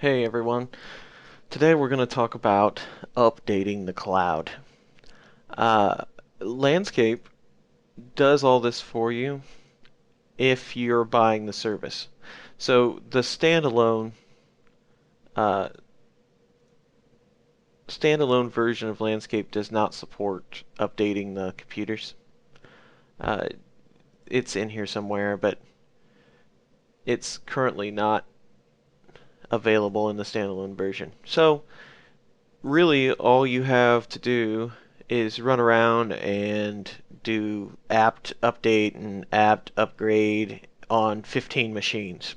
Hey everyone. Today we're going to talk about updating the cloud. Uh, Landscape does all this for you if you're buying the service. So the uh, standalone version of Landscape does not support updating the computers. Uh, it's in here somewhere, but it's currently not available in the standalone version. So really all you have to do is run around and do apt update and apt upgrade on 15 machines.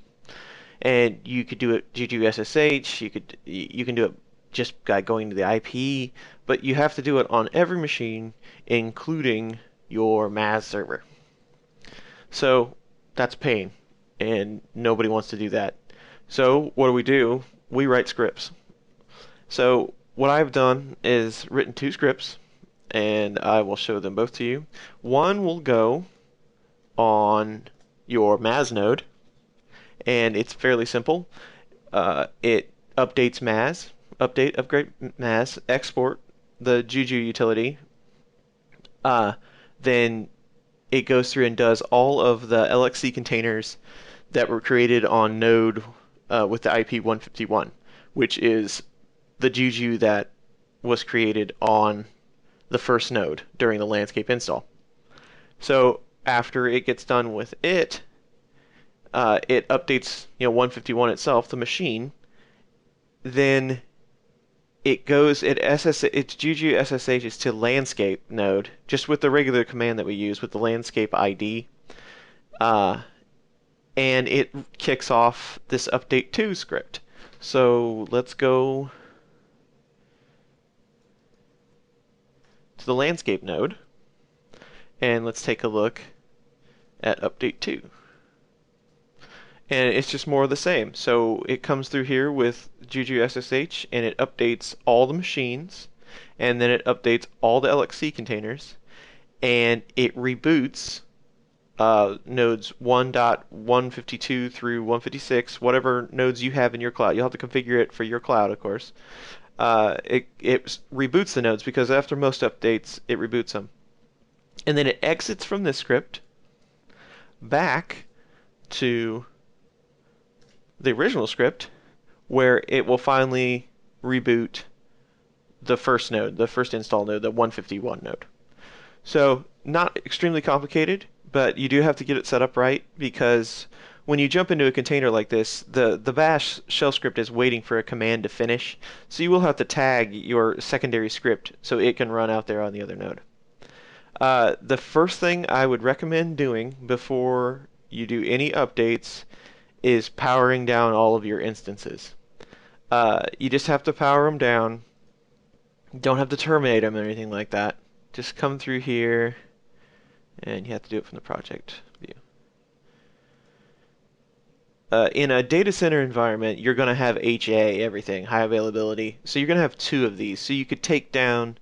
And you could do it GGSSH, you can do it just by going to the IP, but you have to do it on every machine, including your MAS server. So that's pain, and nobody wants to do that. So what do? We write scripts. So what I've done is written two scripts, and I will show them both to you. One will go on your MAS node, and it's fairly simple. It updates MAS, upgrade MAS, export the Juju utility. Then it goes through and does all of the LXC containers that were created on node with the IP 151, which is the Juju that was created on the first node during the landscape install. So after it gets done with it, it updates 151 itself, the machine. Then its Juju SSHs to landscape node, just with the regular command that we use with the landscape ID, uh, and it kicks off this update 2 script. So let's go to the landscape node, and let's take a look at update 2. And it's just more of the same. So it comes through here with Juju SSH, and it updates all the machines, and then it updates all the LXC containers, and it reboots nodes 1.152 through 156, whatever nodes you have in your cloud. You'll have to configure it for your cloud, of course. It reboots the nodes because after most updates, it reboots them. And then it exits from this script back to the original script where it will finally reboot the first node, the first install node, the 151 node. So not extremely complicated, but you do have to get it set up right because when you jump into a container like this, the bash shell script is waiting for a command to finish, so you will have to tag your secondary script so it can run out there on the other node. The first thing I would recommend doing before you do any updates is powering down all of your instances. You just have to power them down. You don't have to terminate them or anything like that. Just come through here, and you have to do it from the project view. In a data center environment, you're going to have HA, everything, high availability. So you're going to have two of these. So you could take down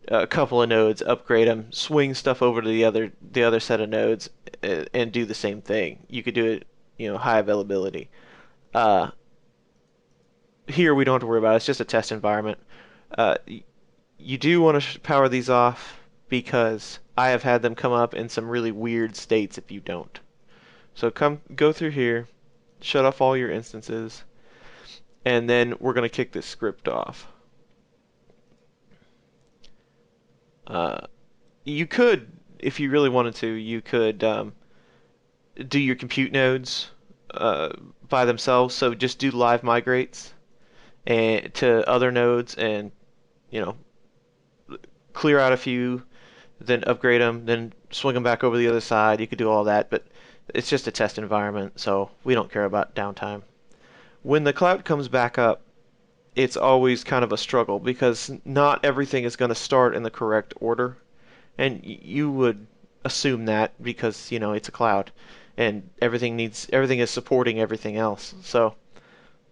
a couple of nodes, upgrade them, swing stuff over to the other set of nodes, and do the same thing. You could do it, high availability. Uh, Here we don't have to worry about it. It's just a test environment. Uh, you do want to power these off because I have had them come up in some really weird states if you don't. So go through here, shut off all your instances, and then we're going to kick this script off. You could, if you really wanted to, you could do your compute nodes uh, by themselves. So just do live migrates and to other nodes, and you know clear out a few, then upgrade them, then swing them back over the other side. You could do all that, but it's just a test environment, so we don't care about downtime. When the cloud comes back up, it's always kind of a struggle because not everything is going to start in the correct order, and you would assume that because it's a cloud, and everything is supporting everything else. So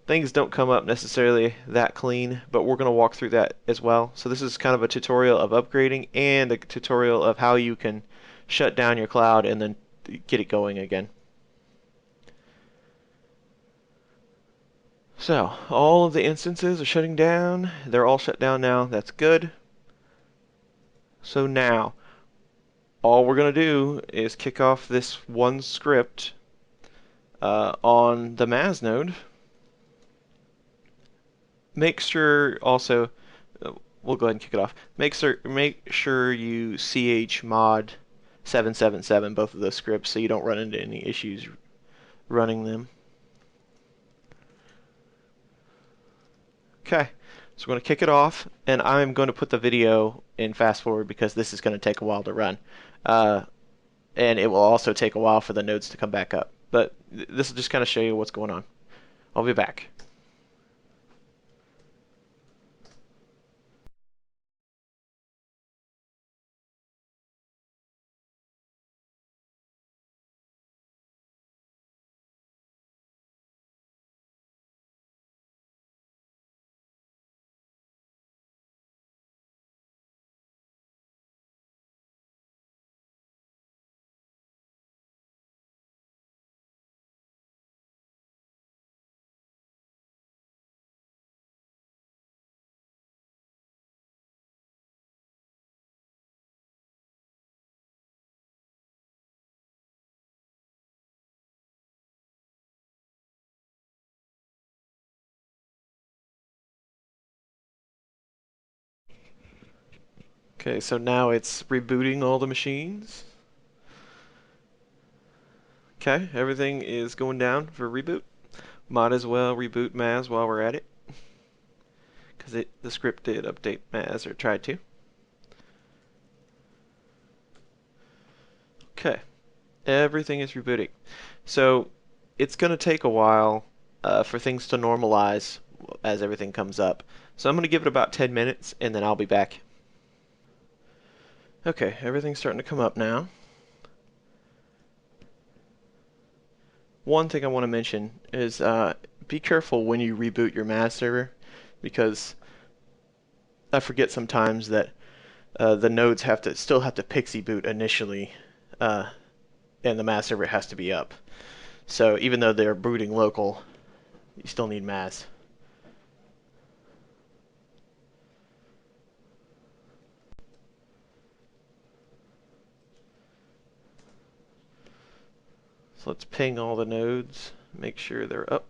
things don't come up necessarily that clean, but we're going to walk through that as well. So this is kind of a tutorial of upgrading and a tutorial of how you can shut down your cloud and then get it going again. So, all of the instances are shutting down. They're all shut down now. That's good. So now, all we're going to do is kick off this one script on the Maz node. Make sure also, we'll go ahead and kick it off. Make sure you chmod 777 both of those scripts so you don't run into any issues running them. Okay, so we're going to kick it off, and I'm going to put the video in fast forward because this is going to take a while to run. And it will also take a while for the nodes to come back up. But this will just kind of show you what's going on. I'll be back. Okay, so now it's rebooting all the machines. Okay, everything is going down for reboot. Might as well reboot Maz while we're at it, because the script did update Maz, or tried to. Okay, everything is rebooting. So it's going to take a while for things to normalize as everything comes up. So I'm going to give it about 10 minutes, and then I'll be back. Okay, everything's starting to come up now. One thing I want to mention is be careful when you reboot your Maz server, because I forget sometimes that the nodes still have to pixie boot initially, and the Maz server has to be up. So even though they're booting local, you still need Maz. So let's ping all the nodes, make sure they're up.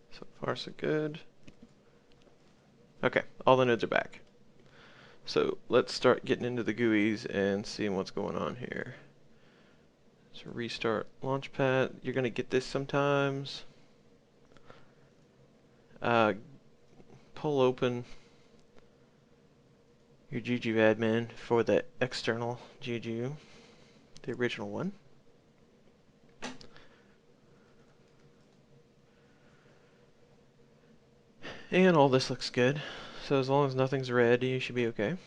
So far so good. Okay, all the nodes are back. So let's start getting into the GUIs and seeing what's going on here. So restart Launchpad. You're going to get this sometimes. Pull open your GGU admin for the external GGU, the original one. And all this looks good. So as long as nothing's red, you should be okay.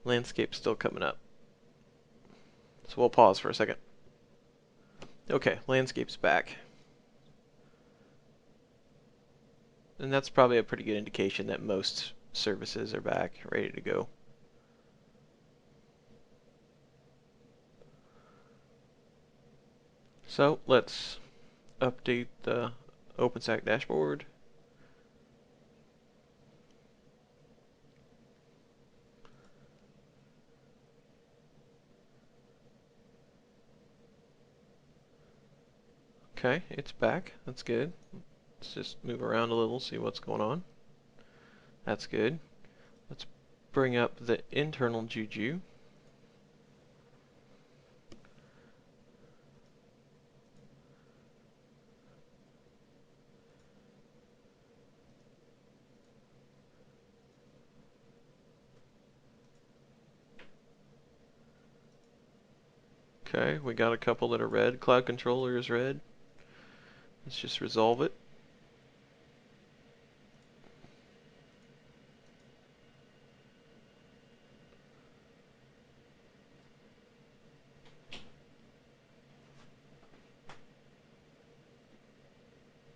Landscape's still coming up. So we'll pause for a second. Okay, landscape's back. And that's probably a pretty good indication that most services are back, ready to go. So let's update the Openstack dashboard. Okay, it's back. That's good. Let's just move around a little, see what's going on. That's good. Let's bring up the internal GGU. Okay, we got a couple that are red. Cloud controller is red. Let's just resolve it.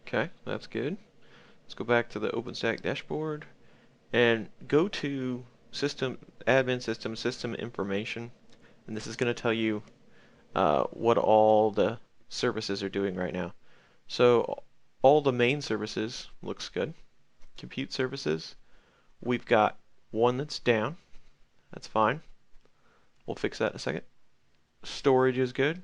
Okay. Okay, that's good. Let's go back to the Openstack dashboard and go to system admin system information, and this is going to tell you what all the services are doing right now. So all the main services looks good. Compute services, we've got one that's down. That's fine. We'll fix that in a second. Storage is good.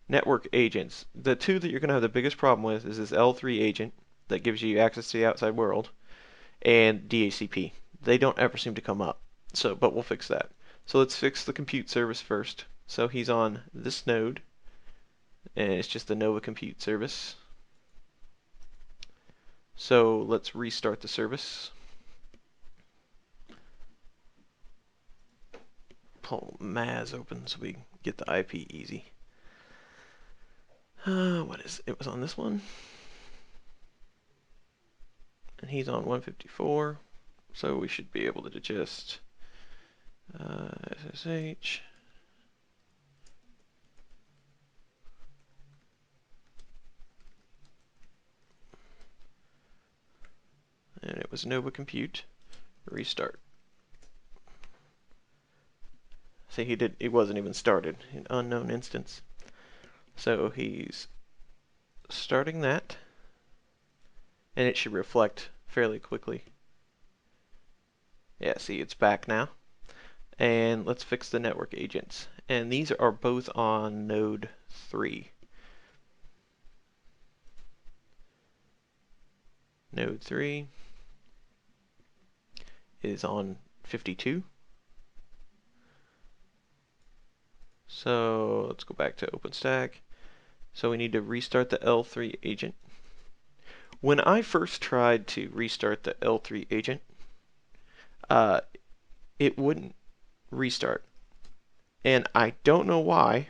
Network agents. The two that you're going to have the biggest problem with is this L3 agent that gives you access to the outside world, and DHCP. They don't ever seem to come up. But we'll fix that. So let's fix the compute service first. So he's on this node, and it's just the Nova compute service. So let's restart the service. Pull Maz open so we get the IP easy. What is it? Was on this one, and he's on 154. So we should be able to just SSH. And it was Nova Compute. Restart. See, he wasn't even started. An unknown instance. So he's starting that, and it should reflect fairly quickly. Yeah, see, it's back now. And let's fix the network agents. And these are both on node 3. Node 3 is on 52. So let's go back to OpenStack. So we need to restart the L3 agent. When I first tried to restart the L3 agent, it wouldn't restart. And I don't know why.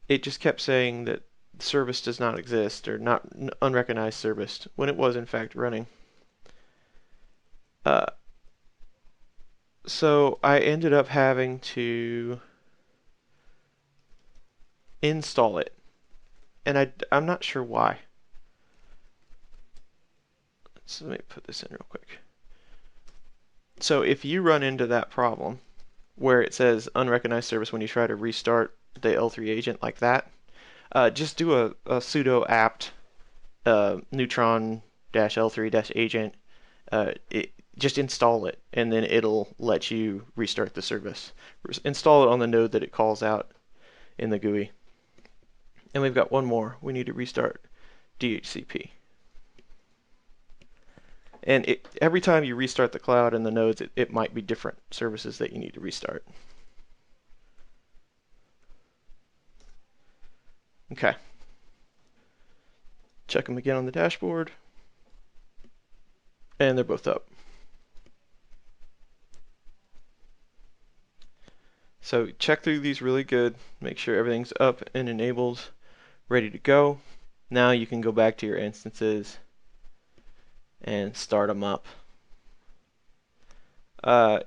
It just kept saying that service does not exist, or not unrecognized service, when it was in fact running. So I ended up having to install it, and I'm not sure why. So let me put this in real quick. So if you run into that problem where it says unrecognized service when you try to restart the L3 agent like that, just do a sudo apt neutron-l3-agent. Just install it, and then it'll let you restart the service. Install it on the node that it calls out in the GUI. And we've got one more. We need to restart DHCP. And every time you restart the cloud and the nodes, it might be different services that you need to restart. Okay. Check them again on the dashboard. And they're both up. So check through these really good. Make sure everything's up and enabled, ready to go. Now you can go back to your instances and start them up.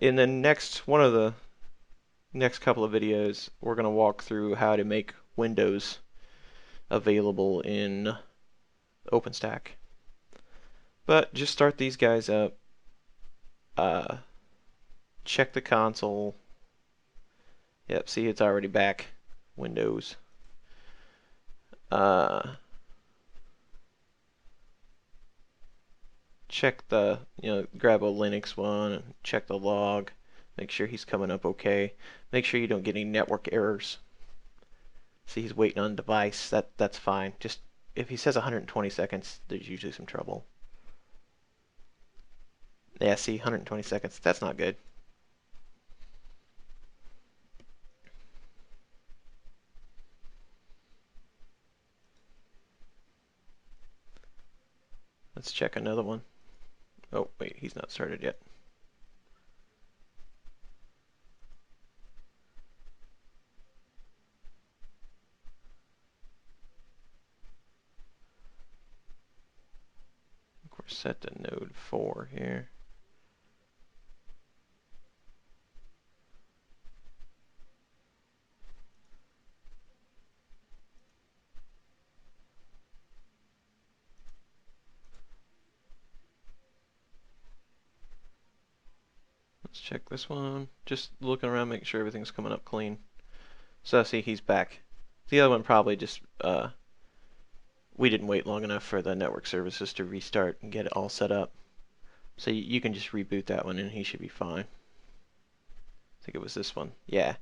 In the one of the next couple of videos, we're going to walk through how to make Windows available in OpenStack. But just start these guys up. Check the console. Yep, see, it's already back. Windows. Check the, grab a Linux one, and check the log. Make sure he's coming up okay. Make sure you don't get any network errors. See, he's waiting on device. That's fine. Just if he says 120 seconds, there's usually some trouble. Yeah, see, 120 seconds. That's not good. Let's check another one. Oh, wait, he's not started yet. We're set to node 4 here. check this one. Just looking around, making sure everything's coming up clean. So see, he's back. The other one probably just, we didn't wait long enough for the network services to restart and get it all set up. So you can just reboot that one and he should be fine. I think it was this one. Yeah.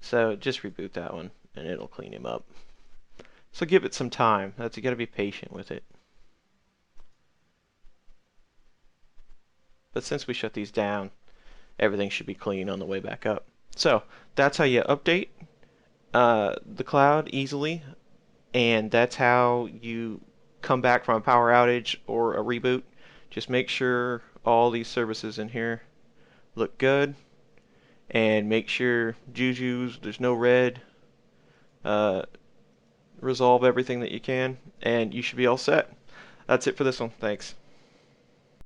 So just reboot that one and it'll clean him up. So give it some time. You got to be patient with it. But since we shut these down, everything should be clean on the way back up. So that's how you update the cloud easily, and that's how you come back from a power outage or a reboot. Just make sure all these services in here look good, and make sure Juju's, there's no red. Resolve everything that you can, and you should be all set. That's it for this one. Thanks.